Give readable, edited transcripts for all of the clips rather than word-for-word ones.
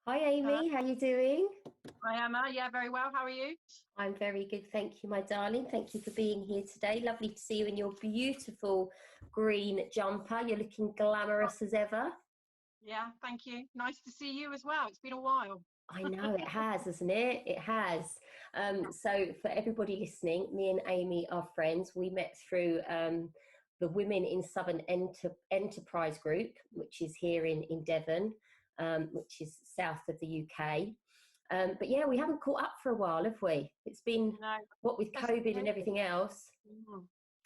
Hi Hello. Amy, how you doing? Hi, Emma. Yeah, very well. How are you? I'm very good, thank you, my darling. Thank you for being here today. Lovely to see you in your beautiful green jumper. You're looking glamorous as ever. Yeah, thank you. Nice to see you as well. It's been a while. I know it has, hasn't it? It has. So for everybody listening, me and Amy are friends. We met through the Women in Southern Enterprise Group, which is here in Devon, which is south of the UK. But yeah, we haven't caught up for a while, have we? It's been No, what with just COVID and COVID. everything else. Mm.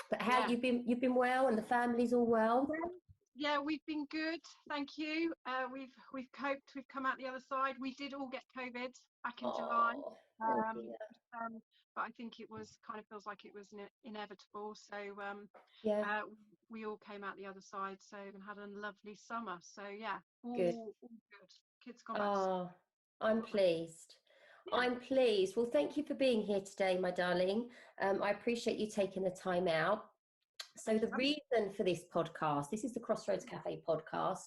But how Yeah. you've been well and the family's all well? Yeah, yeah, we've been good. Thank you. We've coped. We've come out the other side. We did all get COVID back in July. Oh, oh Um, dear. but I think it was kind of feels like it was inevitable. So Yeah, uh, we all came out the other side. So and had a lovely summer. So yeah, good. all good. Kids gone back to school. Oh, I'm All right. pleased. Yeah. I'm pleased. Well, thank you for being here today, my darling. I appreciate you taking the time out. So Thank the you. reason for this podcast, this is the Crossroads Cafe podcast,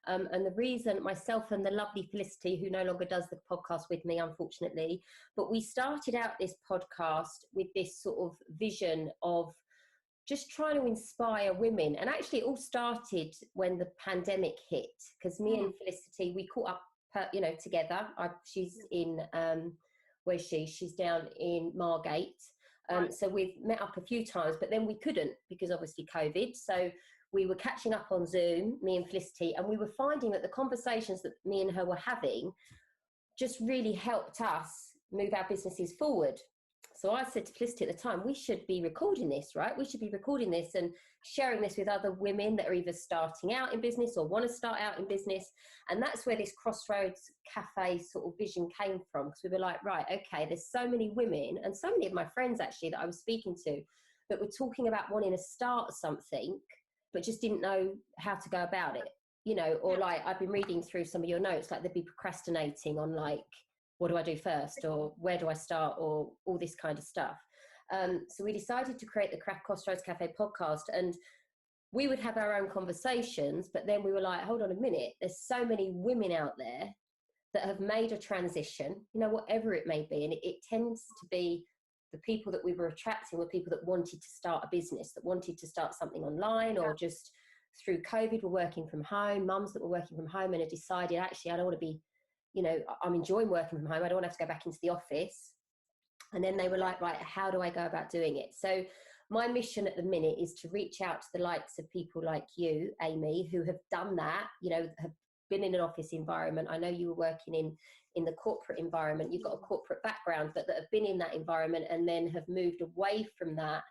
and the reason myself and the lovely Felicity, who no longer does the podcast with me, unfortunately, but we started out this podcast with this sort of vision of just trying to inspire women. And actually, it all started when the pandemic hit, because me Mm. and Felicity, we caught up, together. She's Yeah. in, where's she? She's down in Margate. Right. So we've met up a few times, but then we couldn't because obviously COVID. So we were catching up on Zoom, me and Felicity, and we were finding that the conversations that me and her were having just really helped us move our businesses forward. So I said to Felicity at the time, we should be recording this, right? We should be recording this and sharing this with other women that are either starting out in business or want to start out in business. And that's where this Crossroads Cafe sort of vision came from. Because we were like, right, okay, there's so many women and so many of my friends actually that I was speaking to that were talking about wanting to start something, but just didn't know how to go about it. Or Yeah. like I've been reading through some of your notes, like they'd be procrastinating on like, what do I do first, or where do I start, or all this kind of stuff. So we decided to create the Craft Crossroads Cafe podcast, and we would have our own conversations, but then we were like, hold on a minute, there's so many women out there that have made a transition, whatever it may be. And it tends to be the people that we were attracting were people that wanted to start a business, that wanted to start something online, Yeah. or just through COVID were working from home, mums that were working from home and had decided, actually, I don't want to be, I'm enjoying working from home. I don't want to have to go back into the office. And then they were like, right, how do I go about doing it? So my mission at the minute is to reach out to the likes of people like you, Amy, who have done that, have been in an office environment. I know you were working in the corporate environment. You've got a corporate background, but that have been in that environment and then have moved away from that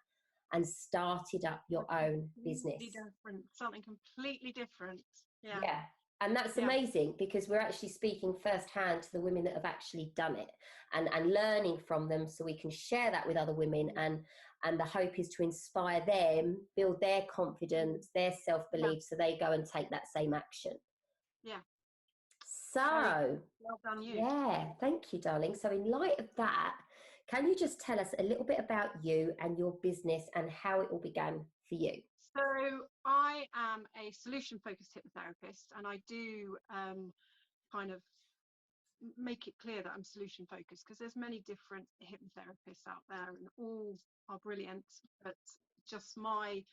and started up your own business. Completely different. Something completely different. Yeah. Yeah. And that's Yeah. amazing because we're actually speaking firsthand to the women that have actually done it and learning from them so we can share that with other women, and the hope is to inspire them, build their confidence, their Yeah. self-belief so they go and take that same action. Yeah. Very So, well done, you. yeah, thank you, darling. So in light of that, can you just tell us a little bit about you and your business and how it all began for you? So I am a solution-focused hypnotherapist, and I do kind of make it clear that I'm solution-focused because there's many different hypnotherapists out there, and all are brilliant. But just my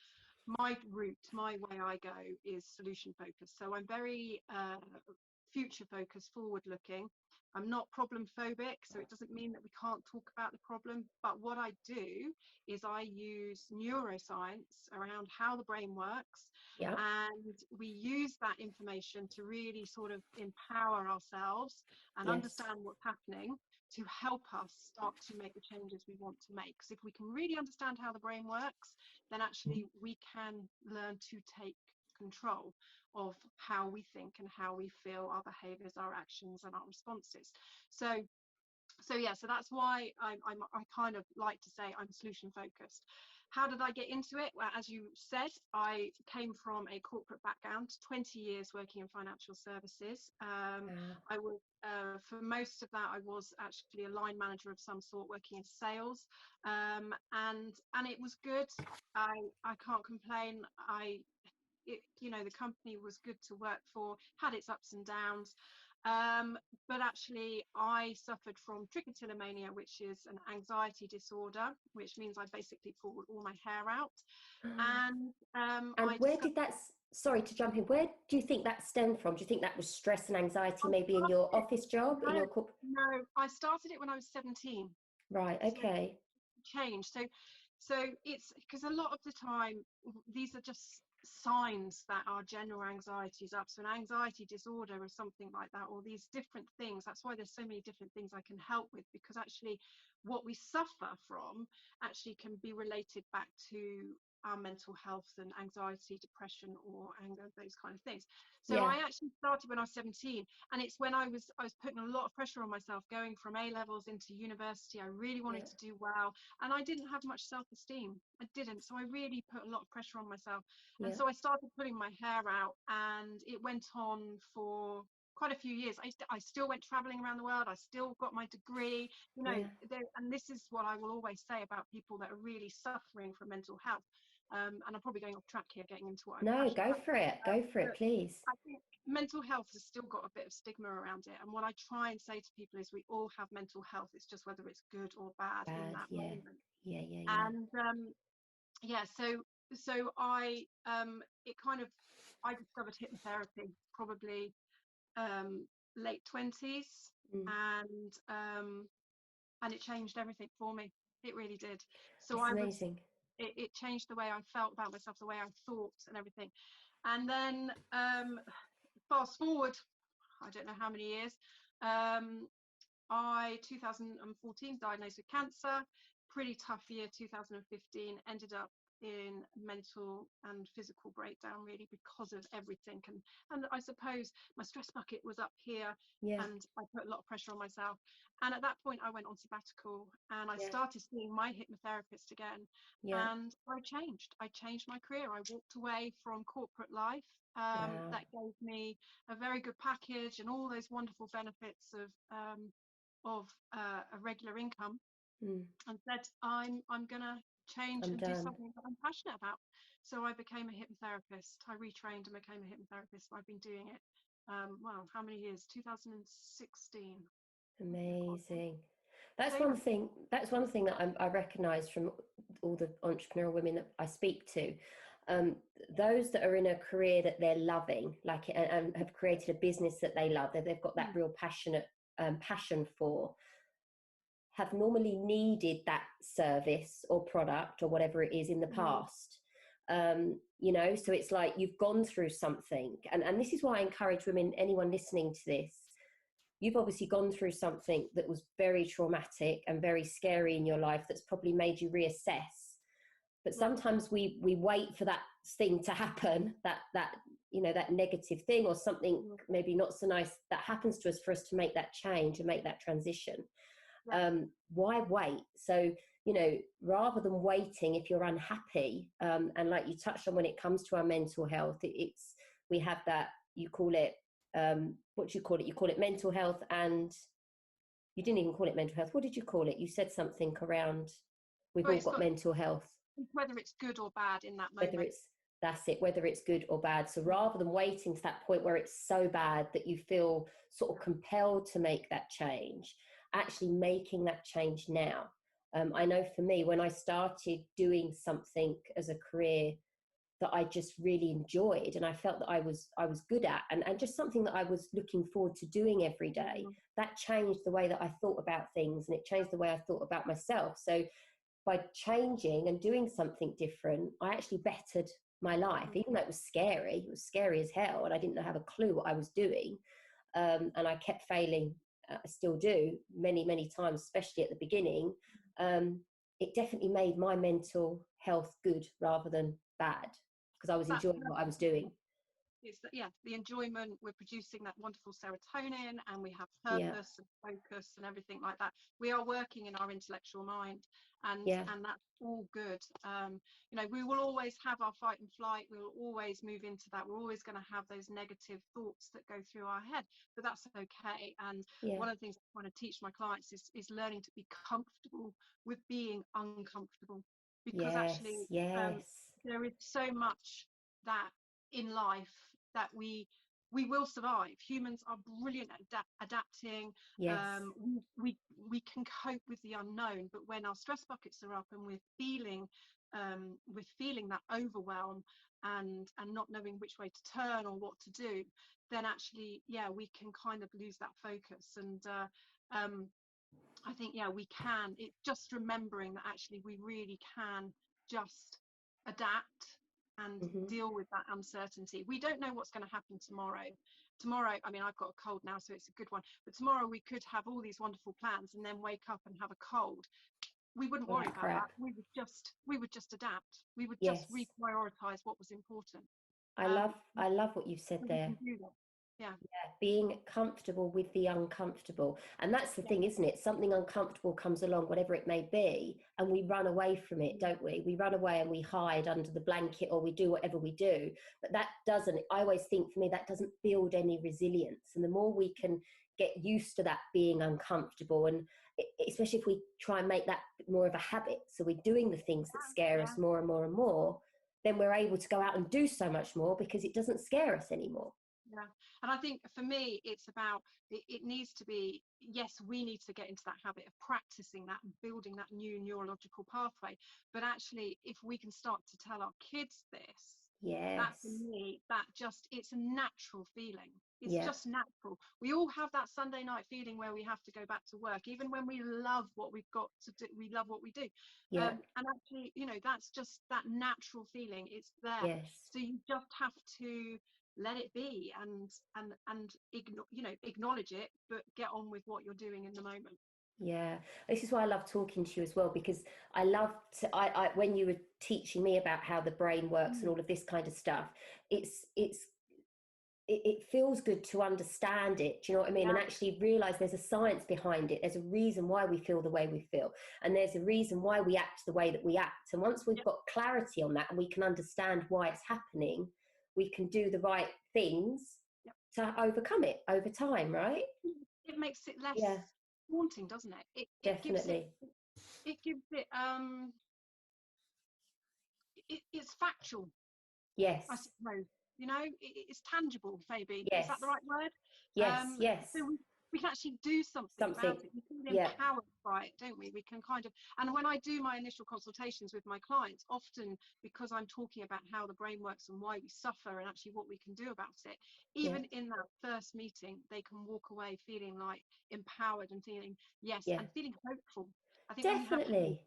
route, my way I go is solution focused. So I'm very future focused, forward looking. I'm not problem phobic, so it doesn't mean that we can't talk about the problem. But what I do is I use neuroscience around how the brain works, Yeah. and we use that information to really sort of empower ourselves and Yes. understand what's happening to help us start to make the changes we want to make. Because if we can really understand how the brain works, then actually we can learn to take control of how we think and how we feel, our behaviors, our actions, and our responses. So that's why I kind of like to say I'm solution focused. How did I get into it? Well, as you said, I came from a corporate background, 20 years working in financial services. I was for most of that I was actually a line manager of some sort, working in sales, and it was good. I can't complain. The company was good to work for, had its ups and downs. But actually I suffered from trichotillomania, which is an anxiety disorder, which means I basically pulled all my hair out. And And I where did that, sorry to jump in, where do you think that stemmed from? Do you think that was stress and anxiety, maybe in your office job, in your corporate? No, I started it when I was 17. Right, okay. So change. So it's because a lot of the time these are just signs that our general anxiety is up. So an anxiety disorder or something like that, or these different things. That's why there's so many different things I can help with, because actually what we suffer from actually can be related back to our mental health and anxiety, depression, or anger, those kind of things. So Yeah. I actually started when I was 17, and it's when I was putting a lot of pressure on myself going from A levels into university. I really wanted to do well, and I didn't have much self-esteem. I didn't. So I really put a lot of pressure on myself. And so I started putting my hair out, and it went on for quite a few years. I still went traveling around the world. I still got my degree, you know. And this is what I will always say about people that are really suffering from mental health. And I'm probably going off track here, getting into what I'm passionate No, about. go for it, please. I think mental health has still got a bit of stigma around it. And what I try and say to people is we all have mental health. It's just whether it's good or bad in that moment. And so I I discovered hypnotherapy probably late 20s, and it changed everything for me. It really did. So it's amazing. It changed the way I felt about myself, the way I thought and everything. And then fast forward, I don't know how many years, 2014 diagnosed with cancer. Pretty tough year. 2015 ended up in mental and physical breakdown, really, because of everything. And I suppose my stress bucket was up here, and I put a lot of pressure on myself. And at that point I went on sabbatical, and I started seeing my hypnotherapist again. And I changed my career. I walked away from corporate life. That gave me a very good package and all those wonderful benefits of a regular income, and said I'm gonna change and do something that I'm passionate about. So I became a hypnotherapist. I retrained and became a hypnotherapist. I've been doing it how many years? 2016. Amazing. That's one thing that I recognize from all the entrepreneurial women that I speak to. Those that are in a career that they're loving, like, and have created a business that they love, that they've got that real passion for, have normally needed that service or product or whatever it is in the past. So it's like you've gone through something, and this is why I encourage women, anyone listening to this, you've obviously gone through something that was very traumatic and very scary in your life, that's probably made you reassess. But sometimes we wait for that thing to happen, that negative thing or something maybe not so nice that happens to us, for us to make that change and make that transition. Why wait? So, rather than waiting, if you're unhappy, and like you touched on, when it comes to our mental health, we have that, you call it, what do you call it? You call it mental health, and you didn't even call it mental health. What did you call it? You said something around, we've all got mental health. Whether it's good or bad in that moment. Whether it's good or bad. So rather than waiting to that point where it's so bad that you feel sort of compelled to make that change, actually making that change now. I know for me, when I started doing something as a career that I just really enjoyed, and I felt that I was good at, and just something that I was looking forward to doing every day, that changed the way that I thought about things, and it changed the way I thought about myself. So by changing and doing something different, I actually bettered my life, even though it was scary. It was scary as hell, and I didn't have a clue what I was doing. And I kept failing. I still do many, many times, especially at the beginning. It definitely made my mental health good rather than bad, because I was enjoying what I was doing. It's the enjoyment. We're producing that wonderful serotonin, and we have purpose and focus and everything like that. We are working in our intellectual mind, and that's all good. We will always have our fight and flight. We will always move into that. We're always going to have those negative thoughts that go through our head, but that's okay. And one of the things I want to teach my clients is learning to be comfortable with being uncomfortable, because there is so much that in life that we we will survive. Humans are brilliant at adapting. Yes. We can cope with the unknown, but when our stress buckets are up and we're feeling that overwhelm and not knowing which way to turn or what to do, then actually, yeah, we can kind of lose that focus. And I think, yeah, we can. It's just remembering that actually we really can just adapt and deal with that uncertainty. We don't know what's going to happen tomorrow. Tomorrow, I mean, I've got a cold now, so it's a good one. But tomorrow we could have all these wonderful plans and then wake up and have a cold. We wouldn't worry about that. We would just adapt. We would just reprioritize what was important. I love what you've said there. Yeah, being comfortable with the uncomfortable. And that's the thing, isn't it? Something uncomfortable comes along, whatever it may be, and we run away from it, don't we? We run away and we hide under the blanket, or we do whatever we do. But that doesn't, I always think, for me, that doesn't build any resilience. And the more we can get used to that being uncomfortable, and especially if we try and make that more of a habit, so we're doing the things that scare us more and more and more, then we're able to go out and do so much more because it doesn't scare us anymore. Yeah, and I think for me it's about it needs to be, yes, we need to get into that habit of practicing that and building that new neurological pathway, but actually if we can start to tell our kids this, that for me, that just, it's a natural feeling. It's just natural. We all have that Sunday night feeling where we have to go back to work, even when we love what we've got to do, we love what we do. And actually, you know, that's just that natural feeling. It's there. So you just have to let it be and acknowledge it, but get on with what you're doing in the moment. Yeah, this is why I love talking to you as well, because I love to, I when you were teaching me about how the brain works and all of this kind of stuff, it feels good to understand it, do you know what I mean? And actually realize there's a science behind it. There's a reason why we feel the way we feel, and there's a reason why we act the way that we act. And once we've got clarity on that and we can understand why it's happening, we can do the right things to overcome it over time, right? It makes it less haunting, doesn't it? Definitely. It gives it it's factual. Yes. I suppose, you know, it's tangible, maybe. Yes. Is that the right word? Yes. So we can actually do something about it. We feel empowered by it, don't we? We can kind of, and when I do my initial consultations with my clients, often because I'm talking about how the brain works and why we suffer and actually what we can do about it, even in that first meeting, they can walk away feeling like empowered and feeling, and feeling hopeful. I think definitely.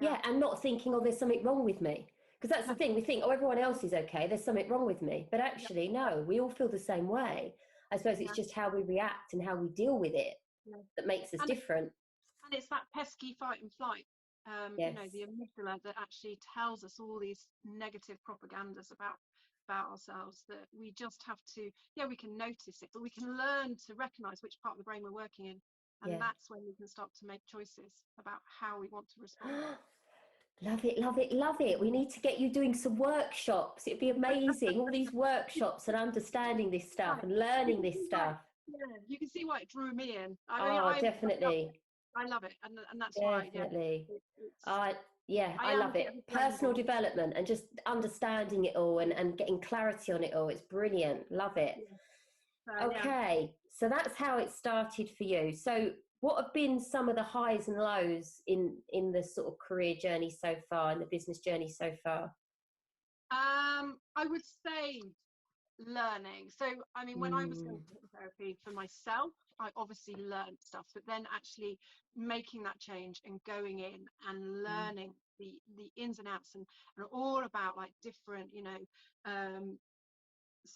And not thinking, oh, there's something wrong with me. Because that's the thing, we think, oh, everyone else is okay, there's something wrong with me. But actually, no, we all feel the same way. I suppose it's just how we react and how we deal with it that makes us different. And it's that pesky fight and flight, you know, the amygdala that actually tells us all these negative propagandas about ourselves, that we just have to, we can notice it, but we can learn to recognize which part of the brain we're working in. And that's when we can start to make choices about how we want to respond. Love it, love it, love it. We need to get you doing some workshops. It'd be amazing. All these workshops and understanding this stuff and learning this stuff. You can see why it drew me in. Definitely. I love it. And that's definitely. why, I love it. Personal development and just understanding it all and getting clarity on it all. It's brilliant. Love it. So that's how it started for you. So what have been some of the highs and lows in the sort of career journey so far, and the business journey so far? I would say learning. So, I mean, when I was going to therapy for myself, I obviously learned stuff, but then actually making that change and going in and learning the ins and outs and all about like different, you know,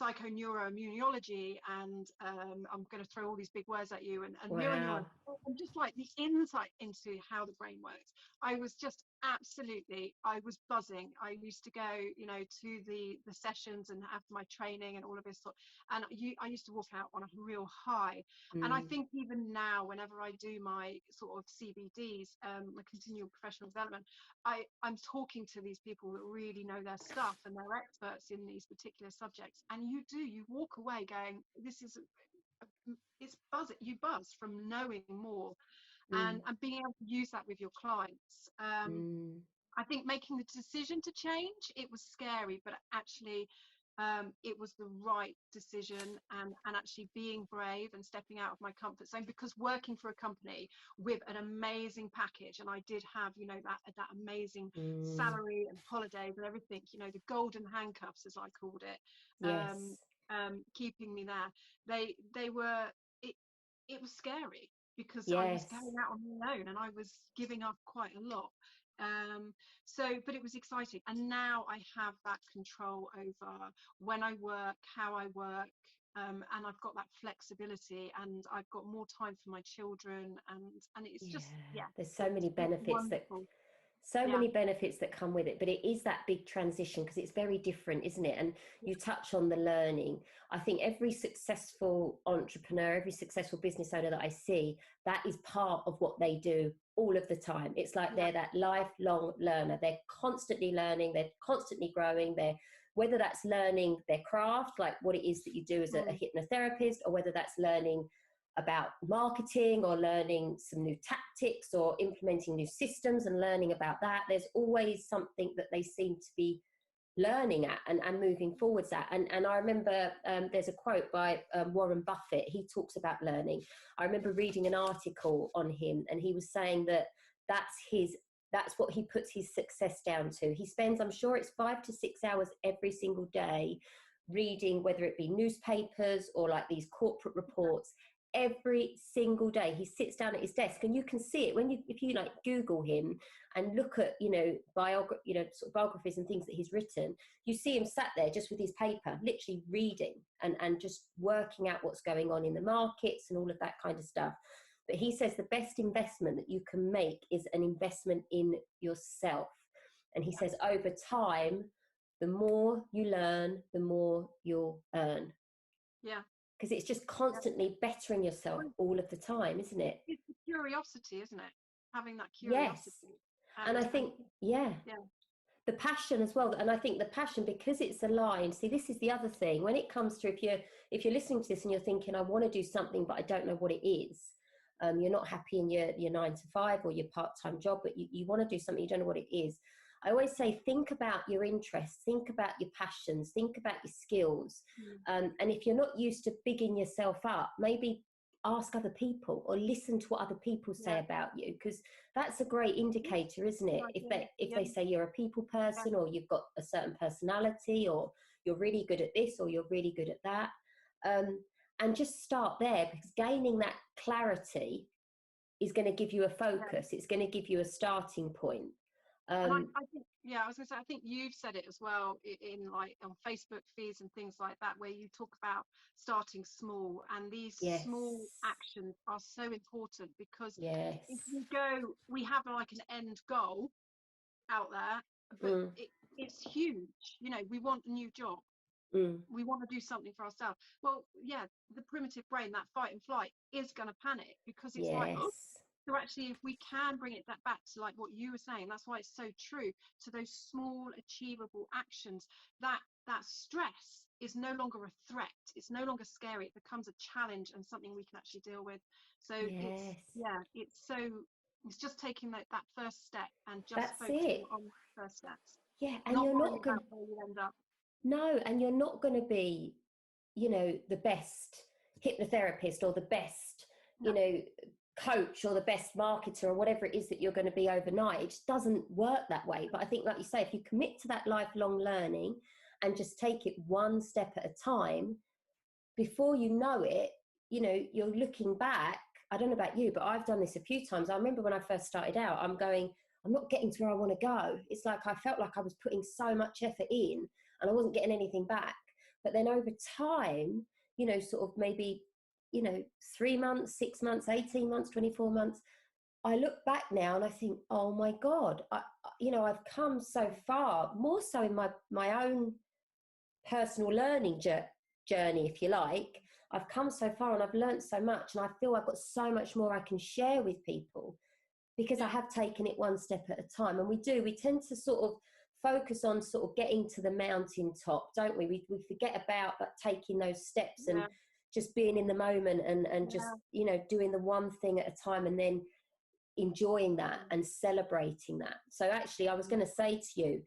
psychoneuroimmunology and I'm going to throw all these big words at you and neuroneuron, and just like the insight into how the brain works. I was just I was buzzing. I used to go, you know, to the sessions and have my training and all of this sort, and I used to walk out on a real high. And I think even now, whenever I do my sort of CBDs, my continual professional development, I'm talking to these people that really know their stuff and they're experts in these particular subjects, and you walk away going, this is you buzz from knowing more and being able to use that with your clients. I think making the decision to change, it was scary, but actually it was the right decision, and actually being brave and stepping out of my comfort zone, because working for a company with an amazing package, and I did have, you know, that amazing salary and holidays and everything, you know, the golden handcuffs, as I called it, Yes. keeping me there. They were, it was scary, because I was Yes. going out on my own and I was giving up quite a lot. But it was exciting, and now I have that control over when I work, how I work, and I've got that flexibility, and I've got more time for my children, and it's Yeah. just, yeah, There's so many it's benefits that wonderful. so Yeah, many benefits that come with it, but it is that big transition because it's very different, isn't it? And yeah, you touch on the learning. I think every successful entrepreneur, every successful business owner that I see, that is part of what they do all of the time. It's like yeah, they're that lifelong learner. They're constantly learning, they're constantly growing, whether that's learning their craft, like what it is that you do as a hypnotherapist, or whether that's learning about marketing or learning some new tactics or implementing new systems and learning about that. There's always something that they seem to be learning at and moving forwards at. And I remember there's a quote by Warren Buffett. He talks about learning. I remember reading an article on him, and he was saying that that's what he puts his success down to. He spends, I'm sure it's 5 to 6 hours every single day reading, whether it be newspapers or like these corporate reports. Every single day he sits down at his desk, and you can see it when if you like Google him and look at, you know, sort of biographies and things that he's written, you see him sat there just with his paper, literally reading and just working out what's going on in the markets and all of that kind of stuff. But he says the best investment that you can make is an investment in yourself. And he says over time, the more you learn, the more you'll earn. yeah, Because it's just yeah. constantly bettering yourself Well, all of the time, isn't it? it's the curiosity, isn't it? Having that Yes. curiosity, And I and think, yeah, yeah, the passion as well. And I think the passion, because it's aligned. See, this is the other thing. When it comes to, if you're listening to this and you're thinking, I want to do something, but I don't know what it is. You're not happy in your 9 to 5 or your part-time job, but you want to do something, you don't know what it is. I always say, think about your interests, think about your passions, think about your skills. And if you're not used to bigging yourself up, maybe ask other people or listen to what other people say yeah, about you, because that's a great indicator, isn't it? yeah, If yeah, they say you're a people yeah, person, or you've got a certain personality, or you're really good at this or you're really good at that. And just start there, because gaining that clarity is going to give you a yeah. focus. It's going to give you a starting point. And Um, I think, yeah, I was going to say, I think you've said it as well in like on Facebook feeds and things like that, where you talk about starting small, and these yes, small actions are so important, because yes, if we have like an end goal out there, but mm, it's huge. You know, we want a new job. mm, We want to do something for ourselves. Well, yeah, the primitive brain, that fight and flight, is going to panic, because it's like, oh, yes, so actually, if we can bring it back to like what you were saying, that's why it's so true, to those small achievable actions, that stress is no longer a threat. It's no longer scary. It becomes a challenge and something we can actually deal with. So it's, yes. yeah, it's just taking that first step and just That's focusing it. on the first steps, Yeah, and not you're worrying not going about where you end up. no, and you're not going to be, the best hypnotherapist or the best, No, coach or the best marketer or whatever it is that you're going to be overnight. It just doesn't work that way. But I think, like you say, if you commit to that lifelong learning and just take it one step at a time, before you know it, you're looking back. I don't know about you, but I've done this a few times. I remember when I first started out, I'm not getting to where I want to go. It's like I felt like I was putting so much effort in and I wasn't getting anything back. But then over time, sort of maybe, 3 months, 6 months, 18 months, 24 months, I look back now and I think, oh my God, I've come so far, more so in my own personal learning journey, if you like. I've come so far and I've learned so much, and I feel I've got so much more I can share with people, because I yeah, have taken it one step at a time. And we tend to sort of focus on sort of getting to the mountain top, don't we? We forget about taking those steps and yeah, just being in the moment and just, yeah, doing the one thing at a time, and then enjoying that and celebrating that. So actually, I was going to say to you,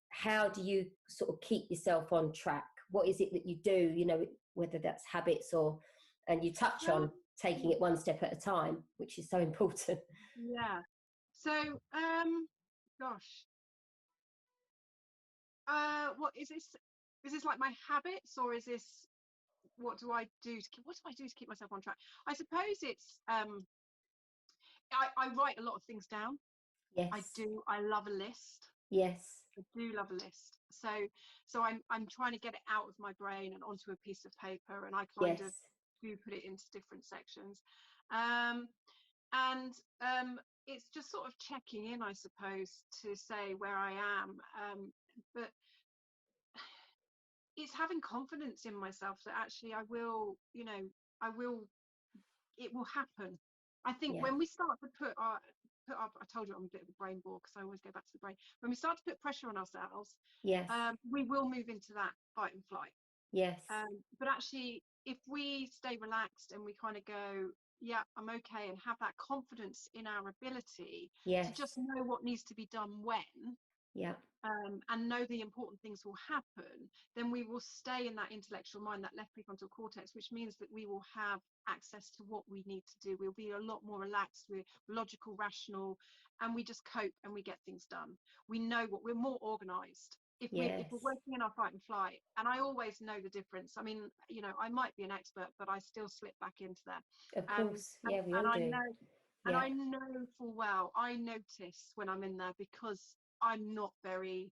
how do you sort of keep yourself on track? what is it that you do, you know, whether that's habits or, and you touch on taking it one step at a time, which is so important. Yeah. So, gosh, what is this? Is this like my habits, or is this what do I do to keep myself on track? I suppose it's I write a lot of things down. Yes. I do. I love a list. Yes. I do love a list. So I'm trying to get it out of my brain and onto a piece of paper, and I kind of do put it into different sections. And it's just sort of checking in, I suppose, to say where I am. But it's having confidence in myself that actually I will, you know, it will happen. I think when we start to put up, I told you I'm a bit of a brain bore because I always go back to the brain. When we start to put pressure on ourselves, we will move into that fight and flight. Yes. But actually, if we stay relaxed and we kind of go, yeah, I'm okay, and have that confidence in our ability to just know what needs to be done when, and know the important things will happen, then we will stay in that intellectual mind, that left prefrontal cortex, which means that we will have access to what we need to do. We'll be a lot more relaxed, we're logical, rational, and we just cope and we get things done. We know what we're more organized. If we're working in our fight and flight, and I always know the difference. I mean, you know, I might be an expert, but I still slip back into there. Of course, we all and do. And I know full well, I notice when I'm in there because I'm not very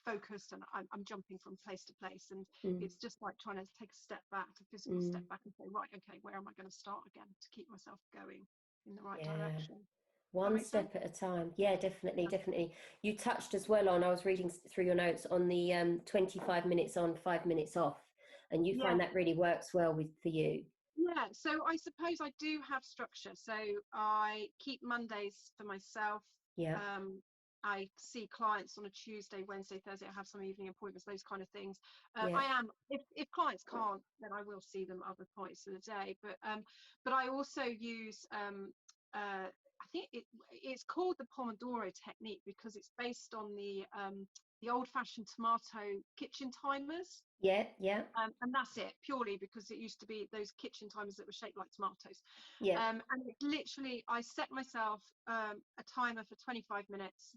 focused, and I'm jumping from place to place, and it's just like trying to take a step back, a physical step back, and say, right, okay, where am I going to start again to keep myself going in the right direction? One step at a time. Yeah, definitely. You touched as well on, I was reading through your notes on the 25 minutes on, 5 minutes off, and you find that really works well for you. Yeah, so I suppose I do have structure. So I keep Mondays for myself. I see clients on a Tuesday, Wednesday, Thursday. I have some evening appointments, those kind of things. If clients can't, then I will see them other points of the day. But I also use I think it's called the Pomodoro technique because it's based on the old-fashioned tomato kitchen timers. And that's it, purely because it used to be those kitchen timers that were shaped like tomatoes. And it literally, I set myself a timer for 25 minutes,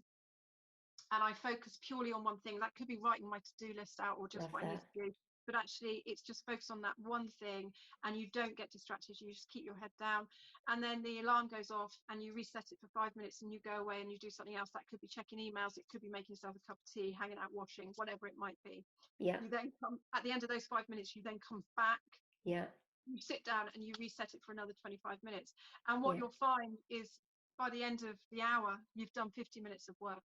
and I focus purely on one thing. That could be writing my to-do list out or just what I need to do. But actually, it's just focus on that one thing, and you don't get distracted. You just keep your head down, and then the alarm goes off, and you reset it for 5 minutes, and you go away and you do something else. That could be checking emails, it could be making yourself a cup of tea, hanging out, washing, whatever it might be. You then come at the end of those 5 minutes. You then come back. You sit down and you reset it for another 25 minutes. And what you'll find is by the end of the hour, you've done 50 minutes of work.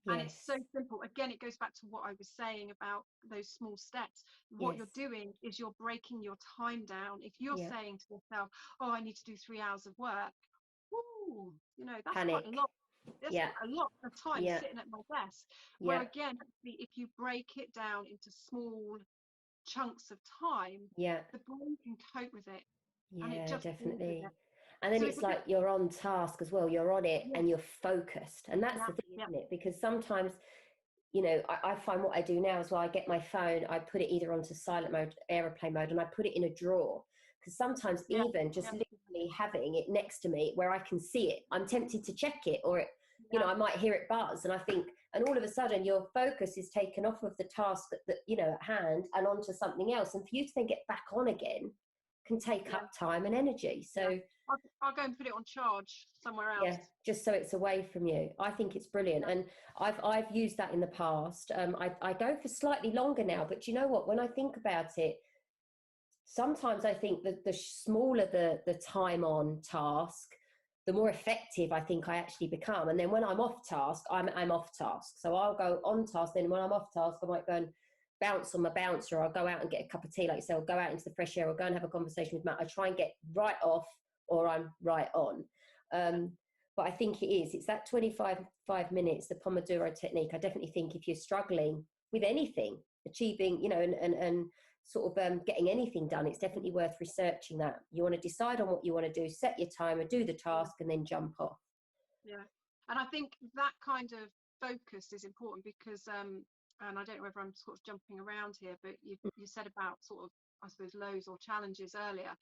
And it's so simple. Again, it goes back to what I was saying about those small steps. What you're doing is you're breaking your time down. If you're saying to yourself, oh, I need to do 3 hours of work, woo, you know, that's quite a lot. That's quite a lot of time sitting at my desk. Where again, actually, if you break it down into small chunks of time, the brain can cope with it. And it just definitely. And then it's like you're on task as well. You're on it and you're focused. And that's the thing, isn't it? Because sometimes, you know, I find what I do now is, well, I get my phone, I put it either onto silent mode, airplane mode, and I put it in a drawer. Because sometimes even just literally having it next to me where I can see it, I'm tempted to check it, or it, you know, I might hear it buzz, and I think, and all of a sudden your focus is taken off of the task that you know, at hand, and onto something else. And for you to then get back on again can take up time and energy. So I'll go and put it on charge somewhere else. Just so it's away from you. I think it's brilliant. And I've used that in the past. I go for slightly longer now, but you know what, when I think about it, sometimes I think that the smaller the time on task, the more effective I think I actually become. And then when I'm off task, I'm off task. So I'll go on task, then when I'm off task, I might go and bounce on my bouncer, or I'll go out and get a cup of tea, like you say, or go out into the fresh air, or go and have a conversation with Matt. I try and get right off, or I'm right on. But I think it's that 25 minutes, the Pomodoro technique. I definitely think if you're struggling with anything, achieving, you know, and sort of getting anything done, it's definitely worth researching that. You want to decide on what you want to do, set your timer, do the task, and then jump off. And I think that kind of focus is important because and I don't know whether I'm sort of jumping around here, but you said about sort of, I suppose, lows or challenges earlier.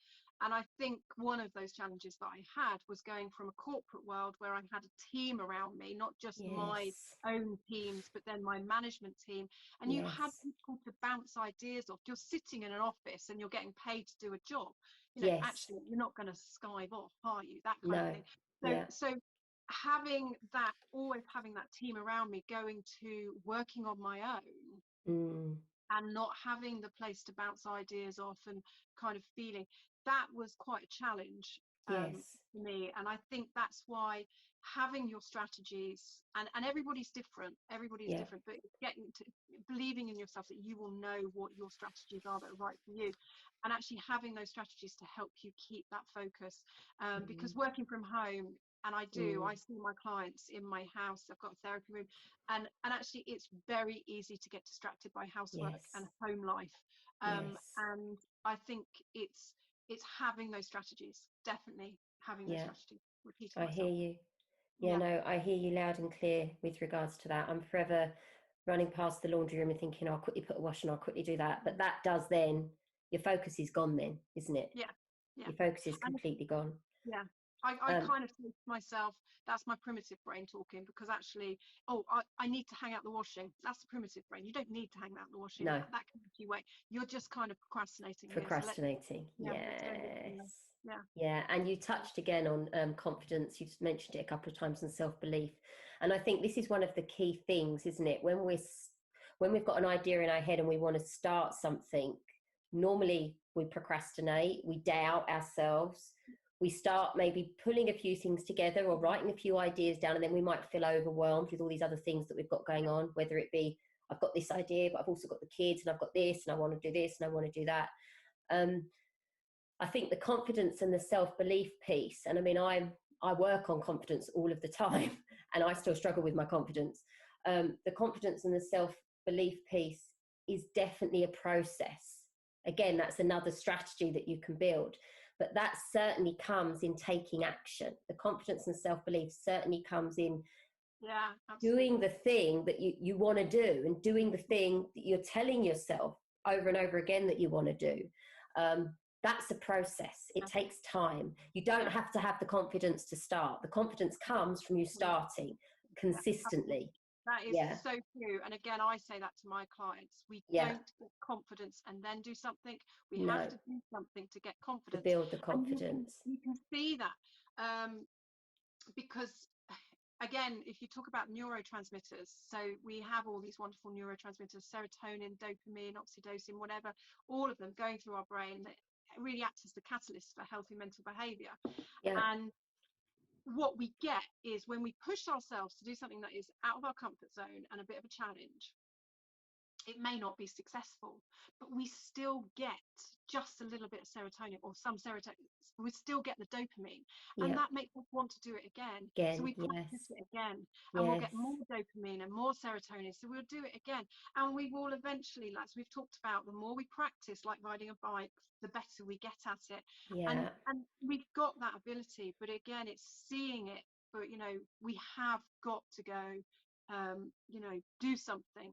And I think one of those challenges that I had was going from a corporate world where I had a team around me, not just my Yes. own teams, but then my management team. And you had Yes. people to bounce ideas off. You're sitting in an office and you're getting paid to do a job. You know, Yes. actually, you're not going to skive off, are you? That kind of No. thing. Yeah. So having that, always having that team around me, going to working on my own, Mm. and not having the place to bounce ideas off, and kind of feeling that was quite a challenge Yes. for me. And I think that's why having your strategies, and everybody's different, Yeah. but getting to believing in yourself that you will know what your strategies are that are right for you, and actually having those strategies to help you keep that focus, because Mm. working from home, and I Mm. see my clients in my house. I've got a therapy room, and actually it's very easy to get distracted by housework and Yes. home life, Yes. and I think it's having those strategies, definitely having those Yeah. strategies, repeating I hear myself. you. Yeah, Yeah, no, I hear you loud and clear with regards to that. I'm forever running past the laundry room and thinking, I'll quickly put a wash on, I'll quickly do that. But that does then, your focus is gone then, isn't it? yeah, yeah. Your focus is And completely gone. yeah, I Um, kind of think to myself, that's my primitive brain talking, because actually, I need to hang out the washing. That's the primitive brain. You don't need to hang out the washing. no, That can make you wait. You're just kind of procrastinating here. So procrastinating. let's go do it. Yes. Yeah. Yeah. And you touched again on confidence. You've mentioned it a couple of times, and self-belief. And I think this is one of the key things, isn't it? When we've got an idea in our head and we want to start something, normally we procrastinate, we doubt ourselves, we start maybe pulling a few things together or writing a few ideas down, and then we might feel overwhelmed with all these other things that we've got going on, whether it be, I've got this idea, but I've also got the kids, and I've got this, and I want to do this, and I want to do that. I think the confidence and the self-belief piece, and I mean, I work on confidence all of the time, and I still struggle with my confidence. The confidence and the self-belief piece is definitely a process. Again, that's another strategy that you can build, but that certainly comes in taking action. The confidence and self-belief certainly comes in Yeah, doing absolutely. the thing that you want to do, and doing the thing that you're telling yourself over and over again that you want to do. Um, that's a process. It Yeah, takes time. You don't yeah, have to have the confidence to start. The confidence comes from you yeah, starting yeah, absolutely. consistently. That is Yeah, so true. And again, I say that to my clients. We yeah, don't get confidence and then do something. We have no, to do something to get to confidence. build the And confidence. you can see that, because again, if you talk about neurotransmitters, so we have all these wonderful neurotransmitters, serotonin, dopamine, oxytocin, whatever, all of them going through our brain that really act as the catalyst for healthy mental behavior. Yeah, And what we get is, when we push ourselves to do something that is out of our comfort zone and a bit of a challenge, it may not be successful, but we still get just a little bit of serotonin, or some serotonin. We still get the dopamine, and yeah, that makes us want to do it again. So again, we practice yes, it again, and we'll yes, get more dopamine and more serotonin. So we'll do it again, and we will eventually, like we've talked about, the more we practice, like riding a bike, the better we get at it. yeah, And we've got that ability, but again, it's seeing it. But we have got to go, do something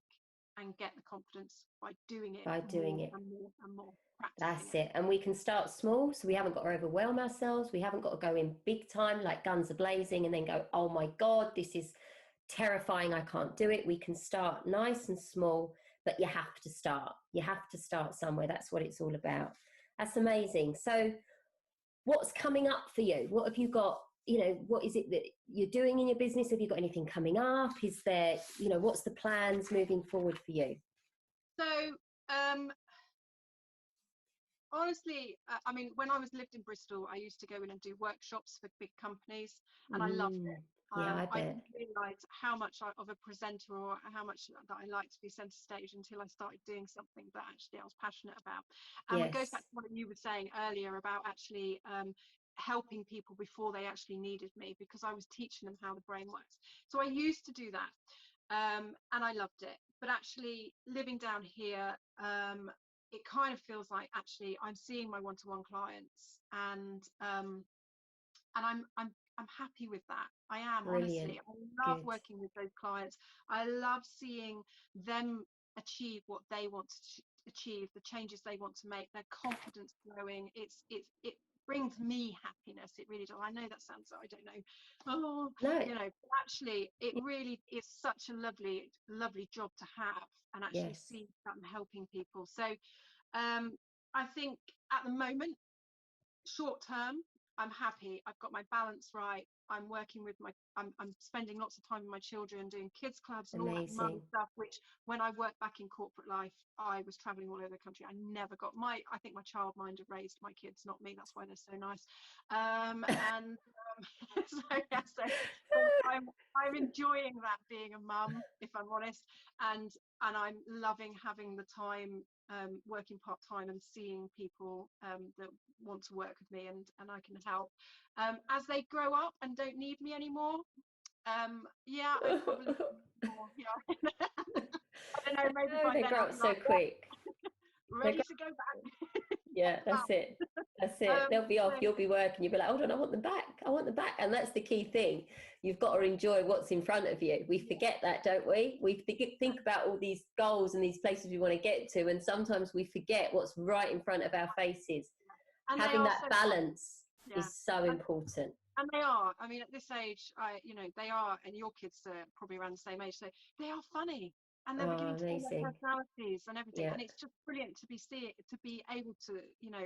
and get the confidence by doing it by doing more it. and more and more, practicing That's it. it. And we can start small, so we haven't got to overwhelm ourselves. We haven't got to go in big time, like guns are blazing, and then go, oh my God, this is terrifying. I can't do it. We can start nice and small, but you have to start. You have to start somewhere. That's what it's all about. That's amazing. So, what's coming up for you? What have you got? What is it that you're doing in your business? Have you got anything coming up? Is there, what's the plans moving forward for you? So, honestly, I mean, when I lived in Bristol, I used to go in and do workshops for big companies, and I loved Mm, it. yeah, I I bet. didn't realise how much of a presenter, or how much that I liked to be centre stage, until I started doing something that actually I was passionate about. And it goes back Yes. to what you were saying earlier about actually helping people before they actually needed me, because I was teaching them how the brain works. So I used to do that, and I loved it. But actually, living down here, it kind of feels like actually I'm seeing my one-to-one clients, and I'm I'm happy with that. I am. Brilliant. Honestly, I love Good. working with those clients. I love seeing them achieve what they want to achieve, the changes they want to make, their confidence growing. It brings me happiness. It really does. I know that sounds, I don't know, oh, No. you know, but actually it really is such a lovely job to have, and actually Yes. see that I'm helping people. So I think at the moment, short term, I'm happy. I've got my balance right. I'm working with I'm spending lots of time with my children, doing kids clubs and all that mum Amazing. stuff, which when I worked back in corporate life, I was traveling all over the country. I never got I think my child minder raised my kids, not me. That's why they're so nice. And so yeah, so I'm enjoying that, being a mum, if I'm honest, and I'm loving having the time, working part-time and seeing people that want to work with me, and I can help as they grow up and don't need me anymore. Yeah, I probably more, yeah. I don't know, maybe Oh, by they then grow I'll up be so like, yeah, quick. They ready grow, to go back. yeah, that's it. That's it. They'll be off, So, you'll be working, you'll be like, hold on, I want them back. I want them back. And that's the key thing. You've got to enjoy what's in front of you. We forget that, don't we? We think about all these goals and these places we want to get to. And sometimes we forget what's right in front of our faces. and they Having are that so fun. balance Yeah. is so important. And they are. I mean, at this age, you know, they are, and your kids are probably around the same age, so they are funny, and they're Oh, beginning to form their amazing. personalities and everything. Yeah. And it's just brilliant to to be able to, you know,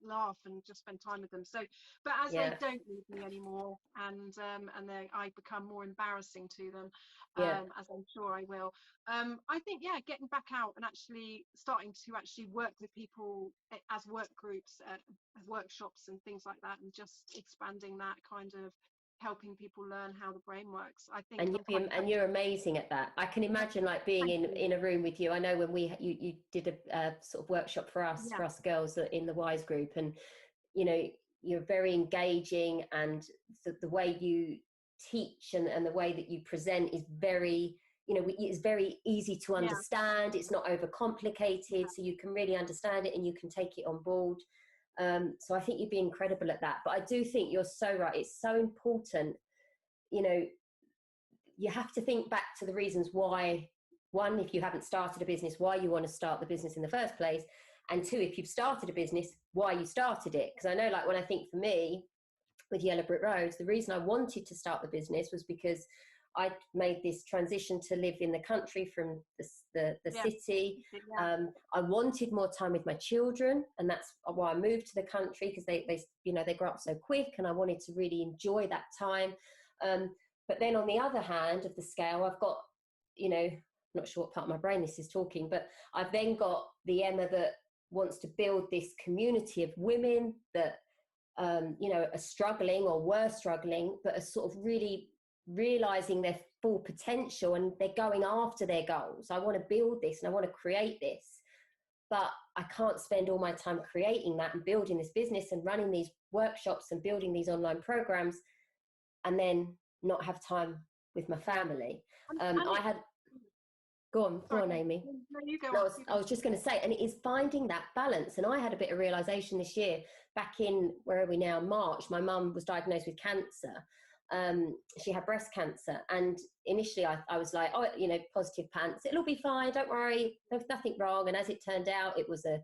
laugh and just spend time with them. So, but as they Yeah. don't need me anymore, and I become more embarrassing to them, Yeah. as I'm sure I will. I think, yeah, getting back out and actually starting to actually work with people as work groups, workshops and things like that, and just expanding that kind of helping people learn how the brain works. I think I'm quite And you're amazing at that. I can imagine like being thank you. in a room with you. I know when you did a sort of workshop for Yeah, us girls in the Wise group, and you know, you're very engaging, and the way you teach and the way that you present is very, you know, it's very easy to yeah, understand. It's not overcomplicated, so you can really understand it and you can take it on board. So I think you'd be incredible at that. But I do think you're so right. It's so important, you know, you have to think back to the reasons why, one, if you haven't started a business, why you want to start the business in the first place, and two, if you've started a business, why you started it. Because I know, like, when I think for me with Yellow Brick Roads, the reason I wanted to start the business was because I made this transition to live in the country from the yeah, city. yeah, I wanted more time with my children, and that's why I moved to the country, because they you know, they grow up so quick, and I wanted to really enjoy that time. But then on the other hand of the scale, I've got, you know, I'm not sure what part of my brain this is talking, but I've then got the Emma that wants to build this community of women that, you know, are struggling or were struggling, but are sort of really realizing their full potential, and they're going after their goals. I want to build this and I want to create this, but I can't spend all my time creating that and building this business and running these workshops and building these online programs and then not have time with my yeah. family. And I had, go sorry, on, Amy. no, you go No, on. You I go. was just going to say, and it is finding that balance. And I had a bit of realization this year, back in, where are we now, March. My mum was diagnosed with cancer. She had breast cancer, and initially I was like, oh, you know, positive pants, it'll be fine, don't worry, there's nothing wrong. And as it turned out, it was a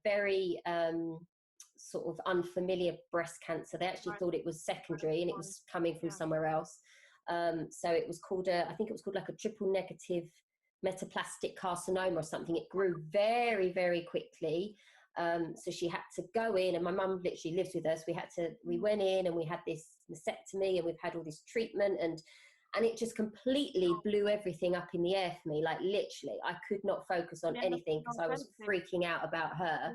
very sort of unfamiliar breast cancer. They actually Right. thought it was secondary and it was coming from Yeah. somewhere else. So it was called I think it was called like a triple negative metaplastic carcinoma or something. It grew very, very quickly. So she had to go in, and my mum literally lives with us. We went in and we had this mastectomy, and we've had all this treatment, and it just completely blew everything up in the air for me. Like, literally, I could not focus on Yeah, anything because I was freaking out about her.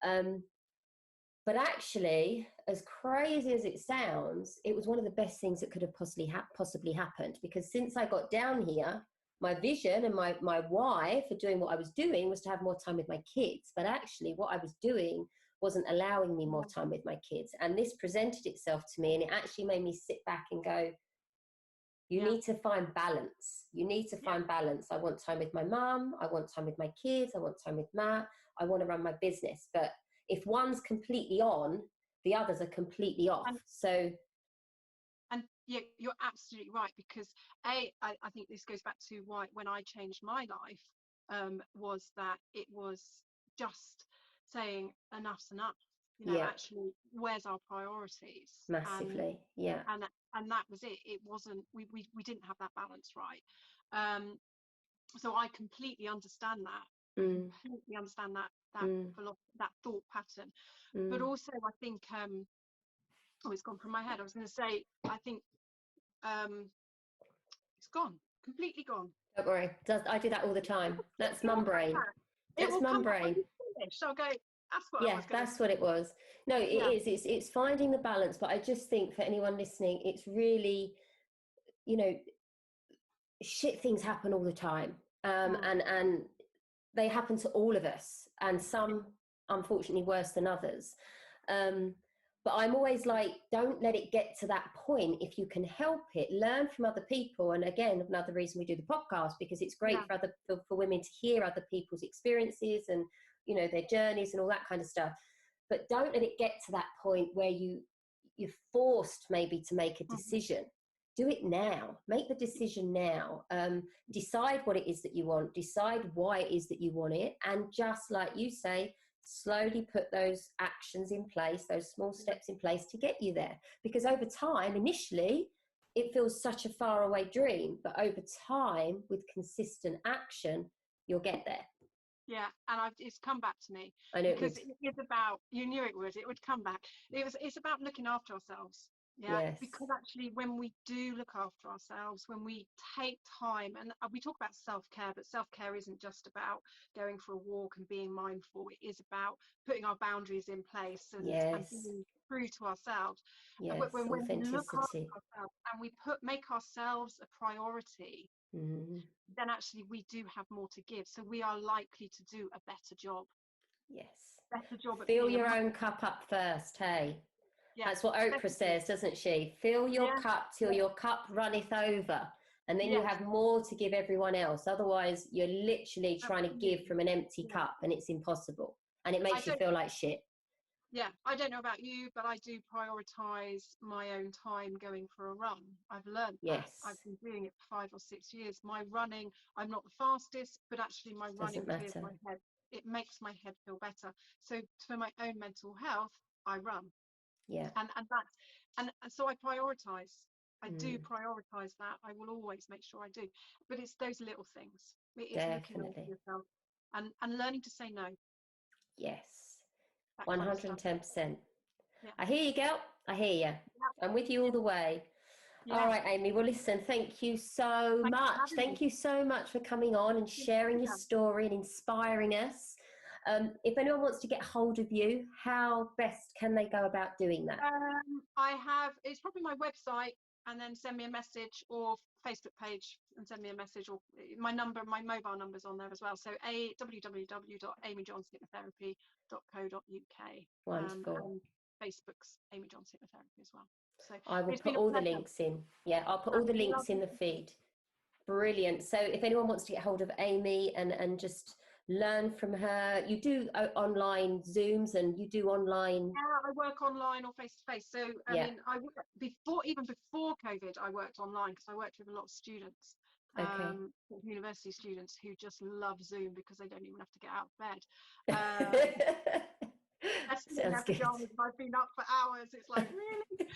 yeah. But actually, as crazy as it sounds, it was one of the best things that could have possibly happened, because since I got down here, my vision and my why for doing what I was doing was to have more time with my kids. But actually, what I was doing wasn't allowing me more time with my kids. And this presented itself to me, and it actually made me sit back and go, you need to find balance. You need to find balance. I want time with my mum. I want time with my kids. I want time with Matt. I want to run my business. But if one's completely on, the others are completely off. So you're absolutely right, because I think this goes back to why when I changed my life, was that it was just saying enough's enough. Yeah, Actually, where's our priorities? massively. Yeah. And that was it. It wasn't, we didn't have that balance right. So I completely understand that. I Mm, completely understand that mm, that thought pattern. But mm. also I think, oh, it's gone from my head. I was going to say, I think, it's gone, completely gone. Don't worry. I do that all the time. That's It will mum come brain. back. It That's will mum come back when brain. you finish. I'll go, that's what I Yeah, was going to that's say. what it was. No, it Yeah. is. It's finding the balance. But I just think for anyone listening, it's really, you know, shit things happen all the time. Mm. And they happen to all of us, and some unfortunately worse than others. Um, but I'm always like, don't let it get to that point. If you can help it, learn from other people. And again, another reason we do the podcast, because it's great Yeah. for women to hear other people's experiences and, their journeys and all that kind of stuff. But don't let it get to that point where you're forced maybe to make a decision. Do it now. Make the decision now. Decide what it is that you want. Decide why it is that you want it. And just like you say, slowly put those actions in place, those small steps in place to get you there. Because over time, initially, it feels such a faraway dream. But over time, with consistent action, you'll get there. Yeah, and it's come back to me. I know it Because would. it is about, you knew it would come back. It's about looking after ourselves. Yeah, Yes. because actually when we do look after ourselves, when we take time, and we talk about self-care, but self-care isn't just about going for a walk and being mindful. It is about putting our boundaries in place and Yes. being true to ourselves. Yes. When we look Authenticity. after ourselves and we make ourselves a priority, then actually we do have more to give. So we are likely to do a better job. Yes. Better job at Fill being your own cup up first, hey? yeah, That's what Oprah says, doesn't she? Fill your cup till your cup runneth over. And then you have more to give everyone else. Otherwise, you're literally trying to give from an empty cup, and it's impossible. And it makes you feel like shit. Yeah, I don't know about you, but I do prioritize my own time going for a run. I've learned that. I've been doing it for 5 or 6 years. My running, I'm not the fastest, but actually my running clears my head. It makes my head feel better. So for my own mental health, I run. Yeah. And so I prioritize. I do prioritize that. I will always make sure I do. But it's those little things. It is looking after yourself and learning to say no. Yes. 110%. Yeah. I hear you, girl. I hear you. I'm with you all the way. Yeah. All right, Amy. Well, listen, thank you so much. Thank you so much for coming on and sharing your story and inspiring us. If anyone wants to get hold of you, how best can they go about doing that? It's probably my website, and then send me a message, or Facebook page and send me a message, or my mobile number's on there as well. So www.amyjohnshypnotherapy.co.uk. Wonderful. And Facebook's Amy Johns Hypnotherapy as well. So I will it's put been a all the pleasure. links in. Yeah, I'll put all the links in the feed. Brilliant. So if anyone wants to get hold of Amy and just learn from her, you do online Zooms and you do online. Yeah, I work online or face to face. So I mean, even before COVID, I worked online because I worked with a lot of students, university students who just love Zoom because they don't even have to get out of bed. Sounds good. Pajamas, I've been up for hours. It's like, really?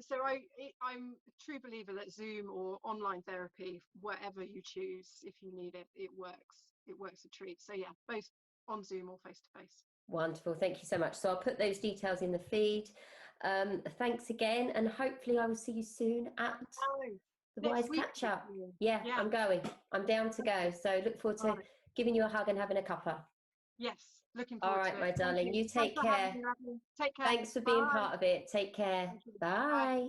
So I'm a true believer that Zoom or online therapy, whatever you choose, if you need it, it works. It works a treat. So yeah, both on Zoom or face to face. Wonderful. Thank you so much. So I'll put those details in the feed. Thanks again, and hopefully I will see you soon at the Wise Catch Up. Yeah, I'm going. I'm down to go. So look forward to giving you a hug and having a cuppa. Yes, looking forward to it. All right, my darling. You take care. Take care. Thanks for being part of it. Take care. Bye.